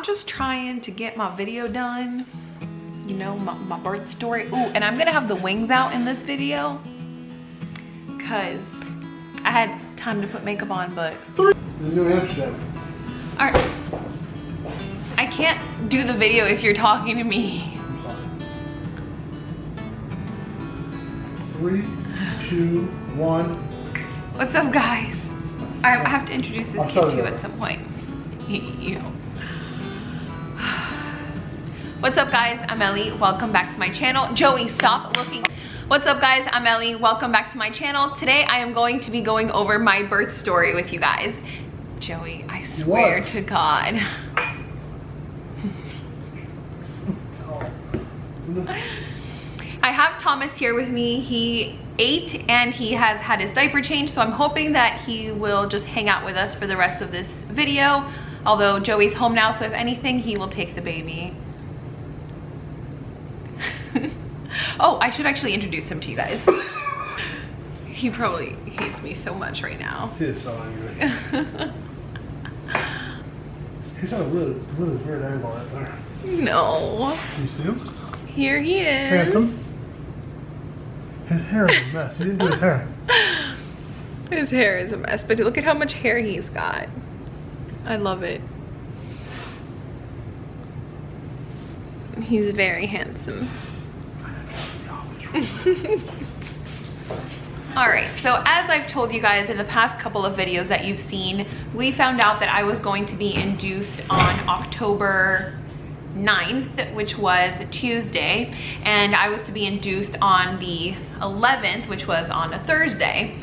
just trying to get my video done, you know, my birth story. Ooh, and I'm gonna have the wings out in this video because I had time to put makeup on, but New Amsterdam. all right, I can't do the video if you're talking to me. 3, 2, 1. What's up, guys? I have to introduce this I'll kid show too you. at some point. You know. What's up, guys? I'm Ellie. Welcome back to my channel. Joey, stop looking. What's up, guys? I'm Ellie. Welcome back to my channel. Today, I am going to be going over my birth story with you guys. Joey, I swear to God. I have Thomas here with me. He ate and he has had his diaper changed, so I'm hoping that he will just hang out with us for the rest of this video. Although Joey's home now, so if anything, he will take the baby. Oh, I should actually introduce him to you guys. He probably hates me so much right now. He is so angry. He's got a really weird angle right there. No. You see him? Here he is. Handsome. His hair is a mess. He didn't do his hair. His hair is a mess, but look at how much hair he's got. I love it. He's very handsome. All right, so as I've told you guys in the past couple of videos that you've seen, we found out that I was going to be induced on October 9th, which was a Tuesday, and I was to be induced on the 11th, which was on a Thursday.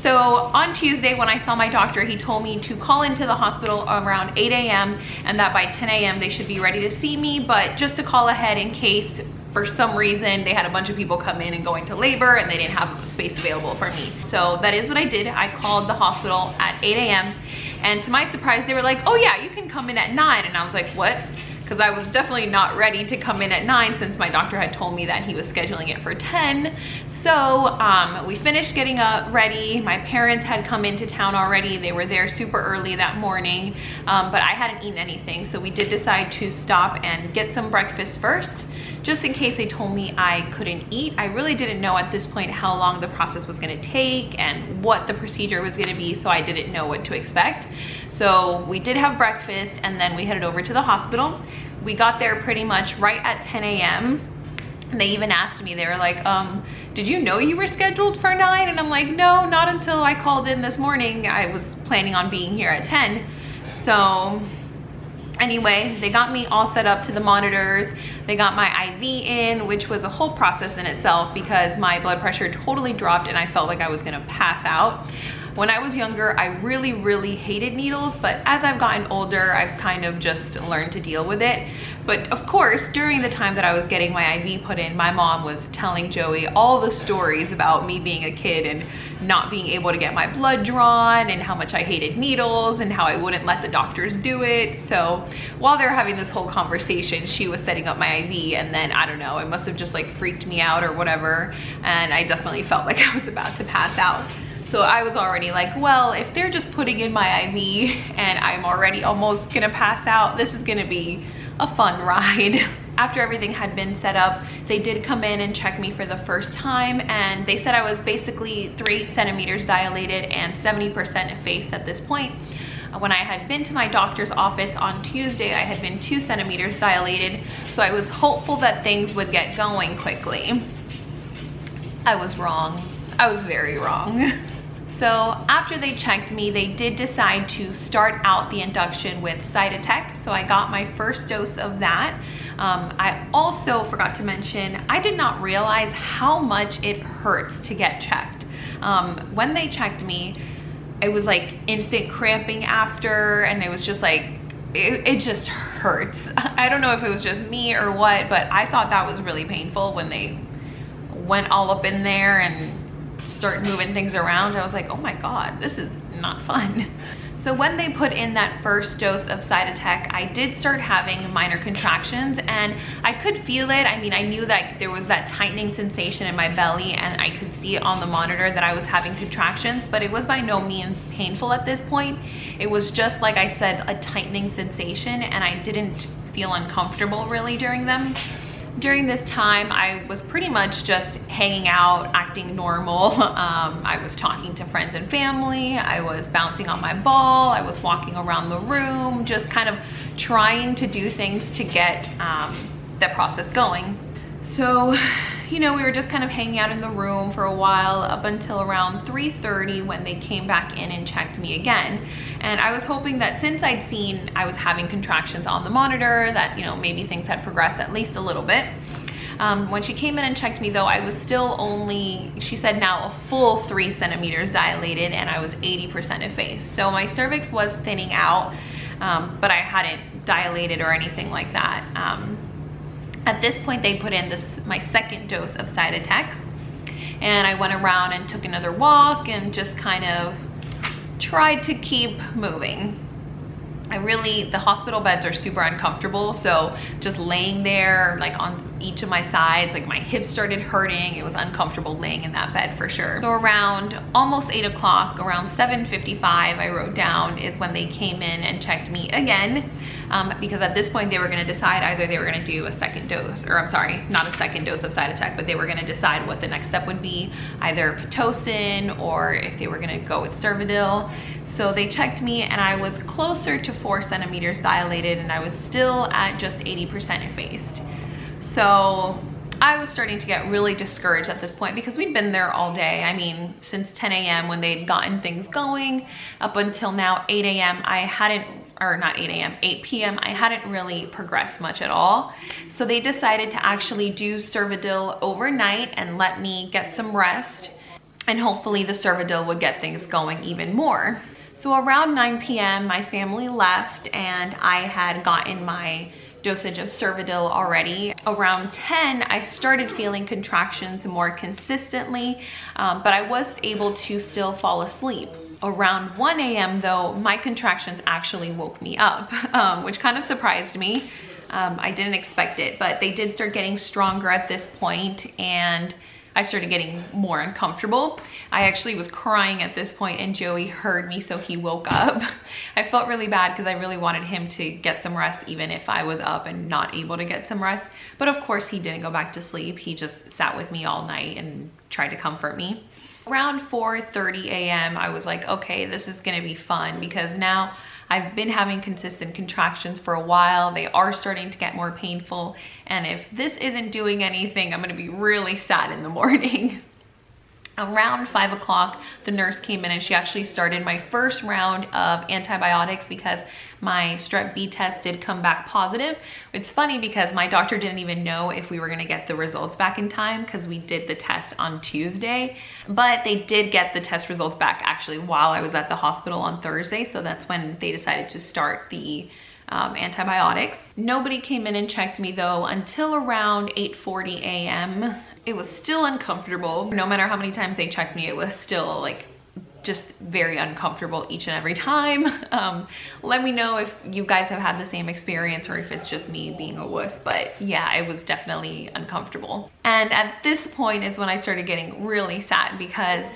So on Tuesday, when I saw my doctor, he told me to call into the hospital around 8 a.m. and that by 10 a.m. they should be ready to see me, but just to call ahead in case for some reason they had a bunch of people come in and go into labor and they didn't have space available for me. So that is what I did. I called the hospital at 8 a.m. and to my surprise, they were like, oh yeah, you can come in at 9. And I was like, what? Because I was definitely not ready to come in at 9 since my doctor had told me that he was scheduling it for 10. So we finished getting up ready. My parents had come into town already. They were there super early that morning, but I hadn't eaten anything. So we did decide to stop and get some breakfast first, just in case they told me I couldn't eat. I really didn't know at this point how long the process was gonna take and what the procedure was gonna be, so I didn't know what to expect. So we did have breakfast and then we headed over to the hospital. We got there pretty much right at 10 a.m. And they even asked me, they were like, did you know you were scheduled for 9? And I'm like, no, not until I called in this morning. I was planning on being here at 10. So anyway, they got me all set up to the monitors. They got my IV in, which was a whole process in itself because my blood pressure totally dropped and I felt like I was gonna pass out. When I was younger, I really hated needles, but as I've gotten older, I've kind of just learned to deal with it. But of course, during the time that I was getting my IV put in, my mom was telling Joey all the stories about me being a kid and not being able to get my blood drawn and how much I hated needles and how I wouldn't let the doctors do it. So while they were having this whole conversation, she was setting up my IV, and then I don't know, it must have just like freaked me out or whatever. And I definitely felt like I was about to pass out. So I was already like, well, if they're just putting in my IV and I'm already almost gonna pass out, this is gonna be a fun ride. After everything had been set up, they did come in and check me for the first time, and they said I was basically 3 centimeters dilated and 70% effaced at this point. When I had been to my doctor's office on Tuesday, I had been 2 centimeters dilated, so I was hopeful that things would get going quickly. I was wrong. I was very wrong. So after they checked me, they did decide to start out the induction with Cytotec. So I got my first dose of that. I also forgot to mention, I did not realize how much it hurts to get checked. When they checked me, it was like instant cramping after, and it was just like, it just hurts. I don't know if it was just me or what, but I thought that was really painful when they went all up in there and start moving things around. I was like, oh my God, this is not fun. So when they put in that first dose of Cytotec, I did start having minor contractions, and I could feel it. I mean, I knew that there was that tightening sensation in my belly, and I could see it on the monitor that I was having contractions, but it was by no means painful at this point. It was just, like I said, a tightening sensation, and I didn't feel uncomfortable really during them. During this time, I was pretty much just hanging out, acting normal. I was talking to friends and family. I was bouncing on my ball. I was walking around the room, just kind of trying to do things to get that process going. So, you know, we were just kind of hanging out in the room for a while up until around 3:30 when they came back in and checked me again. And I was hoping that since I'd seen I was having contractions on the monitor, that, you know, maybe things had progressed at least a little bit. When she came in and checked me though, I was still only, she said now, a full 3 centimeters dilated, and I was 80% effaced. So my cervix was thinning out, but I hadn't dilated or anything like that. At this point, they put in my second dose of Cytotec, and I went around and took another walk and just kind of tried to keep moving. The hospital beds are super uncomfortable, so just laying there, like on each of my sides, like my hips started hurting. It was uncomfortable laying in that bed for sure. So around almost 8 o'clock, around 7:55, I wrote down, is when they came in and checked me again, because at this point they were gonna decide either they were gonna do a second dose, or I'm sorry, not a second dose of Cytotec, but they were gonna decide what the next step would be, either Pitocin or if they were gonna go with Cervidil. So they checked me, and I was closer to 4 centimeters dilated, and I was still at just 80% effaced. So I was starting to get really discouraged at this point because we'd been there all day. I mean, since 10 a.m. when they'd gotten things going up until now 8 a.m. I hadn't, or not 8 a.m., 8 p.m. I hadn't really progressed much at all. So they decided to actually do Cervidil overnight and let me get some rest, and hopefully the Cervidil would get things going even more. So around 9 p.m. my family left, and I had gotten my dosage of Cervidil already. Around 10, I started feeling contractions more consistently, but I was able to still fall asleep. Around 1 a.m. though, my contractions actually woke me up, which kind of surprised me. I didn't expect it, but they did start getting stronger at this point, and I started getting more uncomfortable. I actually was crying at this point, and Joey heard me, so he woke up. I felt really bad because I really wanted him to get some rest, even if I was up and not able to get some rest. But of course, he didn't go back to sleep. He just sat with me all night and tried to comfort me. Around 4:30 a.m., I was like, okay, this is gonna be fun, because now I've been having consistent contractions for a while. They are starting to get more painful, and if this isn't doing anything, I'm gonna be really sad in the morning. Around 5 o'clock, the nurse came in and she actually started my first round of antibiotics because my strep B test did come back positive. It's funny because my doctor didn't even know if we were gonna get the results back in time because we did the test on Tuesday, but they did get the test results back actually while I was at the hospital on Thursday. So that's when they decided to start the antibiotics. Nobody came in and checked me though until around 8:40 a.m. It was still uncomfortable. No matter how many times they checked me, it was still like just very uncomfortable each and every time. Let me know if you guys have had the same experience or if it's just me being a wuss, but yeah, it was definitely uncomfortable. And at this point is when I started getting really sad because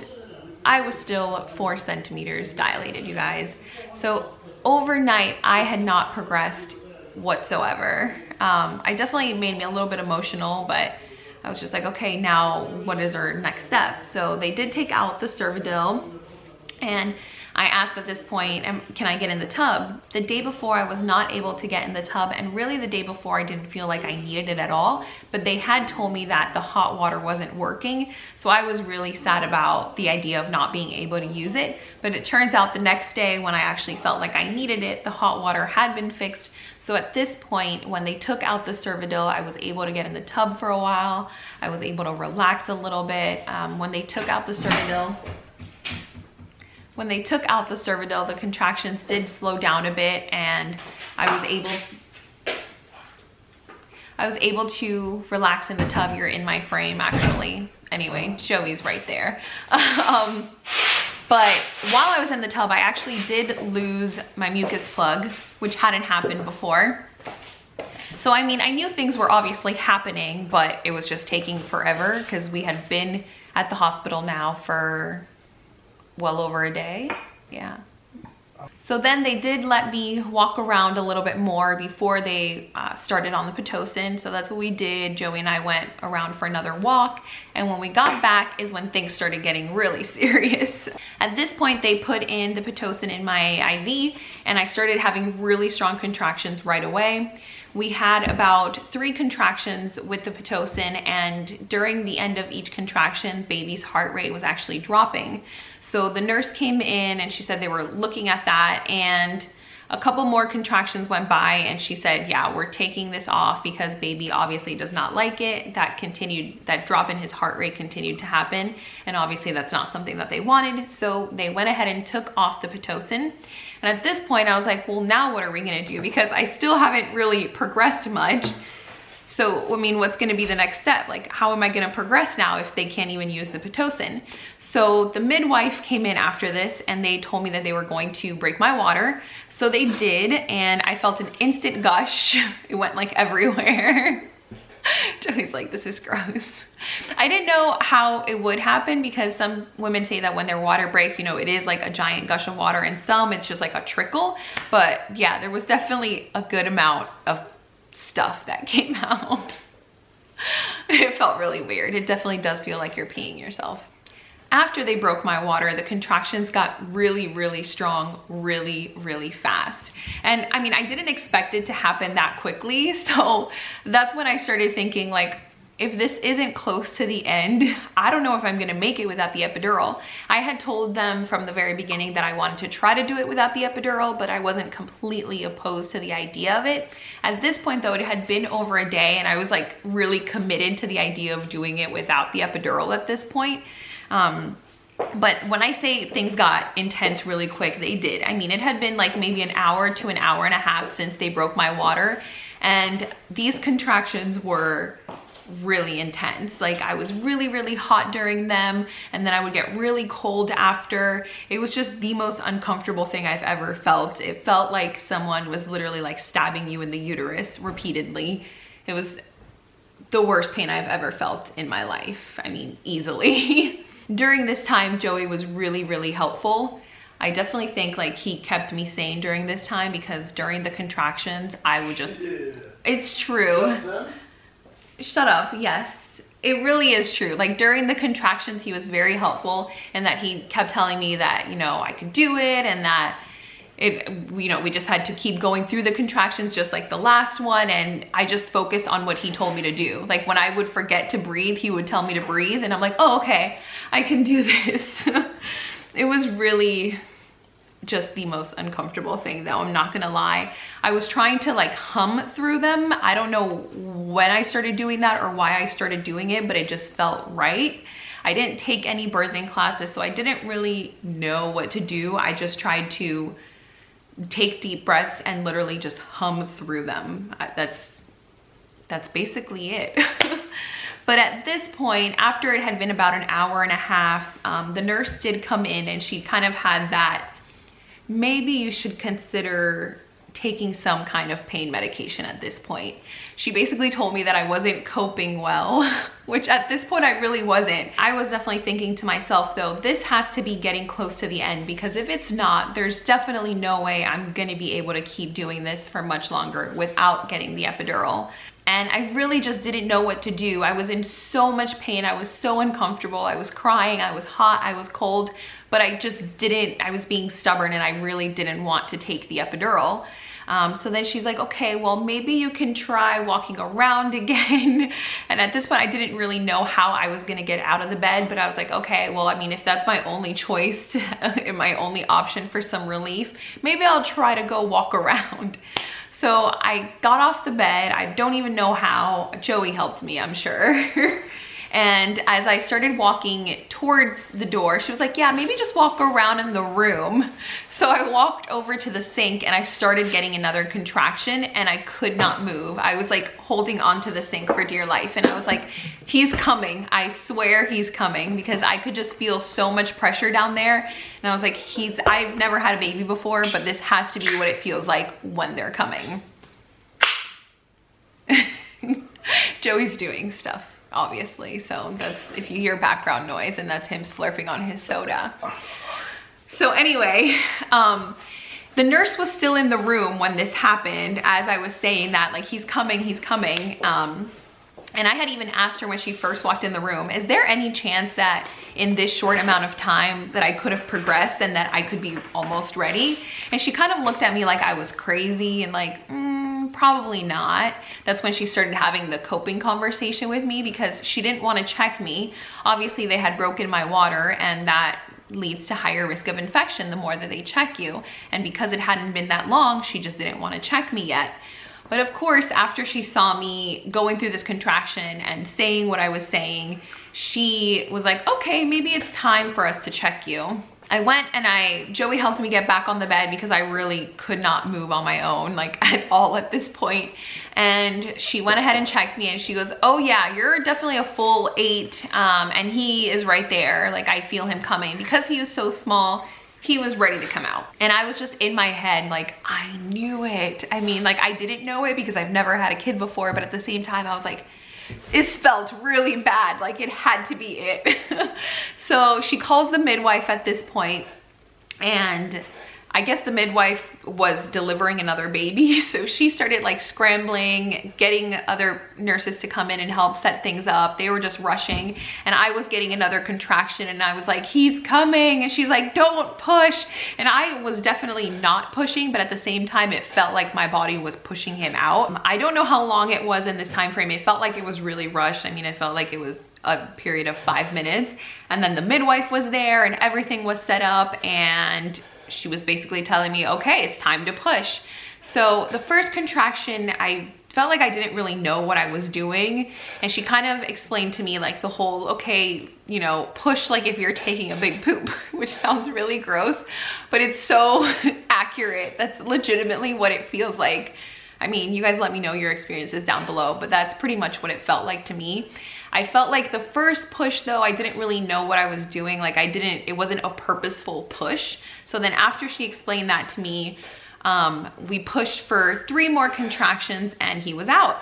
I was still 4 centimeters dilated, you guys. So overnight, I had not progressed whatsoever. I definitely made me a little bit emotional, but I was just like, okay, now what is our next step? So they did take out the Cervidil, and I asked at this point, can I get in the tub? The day before I was not able to get in the tub, and really the day before I didn't feel like I needed it at all, but they had told me that the hot water wasn't working. So I was really sad about the idea of not being able to use it. But it turns out the next day when I actually felt like I needed it, the hot water had been fixed. So at this point, when they took out the Cervidil, I was able to get in the tub for a while. I was able to relax a little bit. When they took out the Cervidil, the contractions did slow down a bit, and I was able to relax in the tub. You're in my frame, actually. Anyway, Joey's right there. But while I was in the tub, I actually did lose my mucus plug, which hadn't happened before. So, I mean, I knew things were obviously happening, but it was just taking forever because we had been at the hospital now for well over a day. Yeah. So then they did let me walk around a little bit more before they started on the Pitocin. So that's what we did. Joey and I went around for another walk. And when we got back is when things started getting really serious. At this point, they put in the Pitocin in my IV and I started having really strong contractions right away. We had about 3 contractions with the Pitocin, and during the end of each contraction, baby's heart rate was actually dropping. So the nurse came in and she said they were looking at that, and a couple more contractions went by and she said, yeah, we're taking this off because baby obviously does not like it. That drop in his heart rate continued to happen, and obviously that's not something that they wanted. So they went ahead and took off the Pitocin. And at this point I was like, well, now what are we gonna do? Because I still haven't really progressed much. So, I mean, what's gonna be the next step? Like, how am I gonna progress now if they can't even use the Pitocin? So the midwife came in after this and they told me that they were going to break my water. So they did, and I felt an instant gush. It went like everywhere. Joey's like, this is gross. I didn't know how it would happen because some women say that when their water breaks, you know, it is like a giant gush of water, and some it's just like a trickle. But yeah, there was definitely a good amount of stuff that came out. It felt really weird. It definitely does feel like you're peeing yourself. After they broke my water, the contractions got really, really strong, really, really fast. And I mean, I didn't expect it to happen that quickly. So that's when I started thinking, like, if this isn't close to the end, I don't know if I'm gonna make it without the epidural. I had told them from the very beginning that I wanted to try to do it without the epidural, but I wasn't completely opposed to the idea of it. At this point though, it had been over a day and I was like really committed to the idea of doing it without the epidural at this point. But when I say things got intense really quick, they did. I mean, it had been like maybe an hour to an hour and a half since they broke my water, and these contractions were really intense. Like, I was really, really hot during them, and then I would get really cold after. It was just the most uncomfortable thing I've ever felt. It felt like someone was literally like stabbing you in the uterus repeatedly. It was the worst pain I've ever felt in my life. I mean, easily. During this time, Joey was really, really helpful. I definitely think like he kept me sane during this time, because during the contractions, I would just, it's true. Shut up, yes. It really is true. Like, during the contractions, he was very helpful, and that he kept telling me that, you know, I could do it, and that you know, we just had to keep going through the contractions just like the last one, and I just focused on what he told me to do. Like, when I would forget to breathe, he would tell me to breathe, and I'm like, oh, okay, I can do this. It was really just the most uncomfortable thing though, I'm not gonna lie. I was trying to like hum through them. I don't know when I started doing that or why I started doing it, but it just felt right. I didn't take any birthing classes, so I didn't really know what to do. I just tried to take deep breaths and literally just hum through them. That's basically it. But at this point, after it had been about an hour and a half, the nurse did come in, and she kind of had that, maybe you should consider taking some kind of pain medication at this point. She basically told me that I wasn't coping well, which at this point I really wasn't. I was definitely thinking to myself though, this has to be getting close to the end, because if it's not, there's definitely no way I'm gonna be able to keep doing this for much longer without getting the epidural. And I really just didn't know what to do. I was in so much pain. I was so uncomfortable. I was crying, I was hot, I was cold, but I was being stubborn, and I really didn't want to take the epidural. So then she's like, okay, well, maybe you can try walking around again. And at this point, I didn't really know how I was gonna get out of the bed, but I was like, okay, well, I mean, if that's my only choice and my only option for some relief, maybe I'll try to go walk around. So I got off the bed. I don't even know how. Joey helped me, I'm sure. And as I started walking towards the door, she was like, yeah, maybe just walk around in the room. So I walked over to the sink and I started getting another contraction and I could not move. I was like holding onto the sink for dear life. And I was like, he's coming. I swear he's coming, because I could just feel so much pressure down there. And I was like, I've never had a baby before, but this has to be what it feels like when they're coming. Joey's doing stuff, obviously. So that's, if you hear background noise, and that's him slurping on his soda. So anyway, the nurse was still in the room when this happened, as I was saying that, like, he's coming, he's coming. And I had even asked her when she first walked in the room, is there any chance that in this short amount of time that I could have progressed and that I could be almost ready? And she kind of looked at me like I was crazy and like, probably not. That's when she started having the coping conversation with me, because she didn't want to check me. Obviously they had broken my water, and that leads to higher risk of infection the more that they check you. And because it hadn't been that long, she just didn't want to check me yet. But of course, after she saw me going through this contraction and saying what I was saying, she was like, okay, maybe it's time for us to check you. I went and Joey helped me get back on the bed because I really could not move on my own, like at all at this point. And she went ahead and checked me and she goes, oh yeah, you're definitely a full 8. And he is right there. Like, I feel him coming. Because he was so small, he was ready to come out. And I was just in my head, like, I knew it. I mean, like, I didn't know it because I've never had a kid before, but at the same time, I was like, this felt really bad. Like, it had to be it. So she calls the midwife at this point, and I guess the midwife was delivering another baby. So she started like scrambling, getting other nurses to come in and help set things up. They were just rushing, and I was getting another contraction, and I was like, he's coming. And she's like, don't push. And I was definitely not pushing, but at the same time, it felt like my body was pushing him out. I don't know how long it was in this time frame. It felt like it was really rushed. I mean, it felt like it was a period of 5 minutes. And then the midwife was there and everything was set up, and she was basically telling me, okay, it's time to push. So the first contraction, I felt like I didn't really know what I was doing. And she kind of explained to me like the whole, okay, you know, push like if you're taking a big poop, which sounds really gross, but it's so accurate. That's legitimately what it feels like. I mean, you guys let me know your experiences down below, but that's pretty much what it felt like to me. I felt like the first push though, I didn't really know what I was doing. Like it wasn't a purposeful push. So then after she explained that to me, we pushed for 3 more contractions and he was out.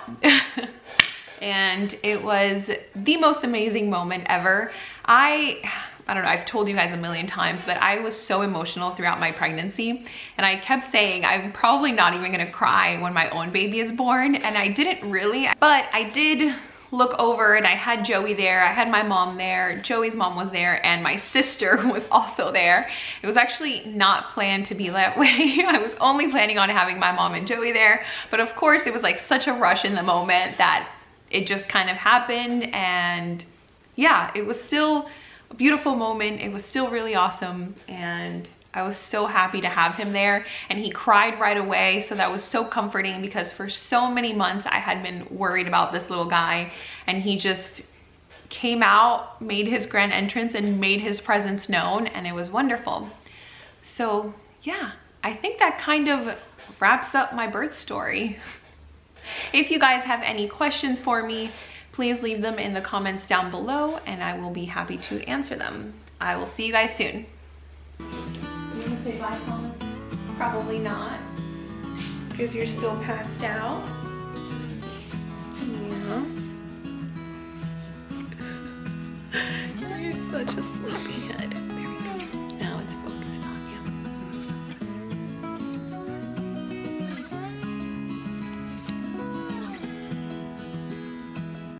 And it was the most amazing moment ever. I don't know, I've told you guys a million times, but I was so emotional throughout my pregnancy. And I kept saying, I'm probably not even gonna cry when my own baby is born. And I didn't really, but I did look over and I had Joey there, I had my mom there, Joey's mom was there, and my sister was also there. It was actually not planned to be that way. I was only planning on having my mom and Joey there, but of course it was like such a rush in the moment that it just kind of happened. And yeah, it was still a beautiful moment. It was still really awesome, and I was so happy to have him there. And he cried right away, so that was so comforting, because for so many months I had been worried about this little guy, and he just came out, made his grand entrance, and made his presence known, and it was wonderful. So yeah, I think that kind of wraps up my birth story. If you guys have any questions for me, please leave them in the comments down below and I will be happy to answer them. I will see you guys soon. You wanna say bye, Thomas? Probably not, because you're still passed out. Yeah. You're such a sleepyhead.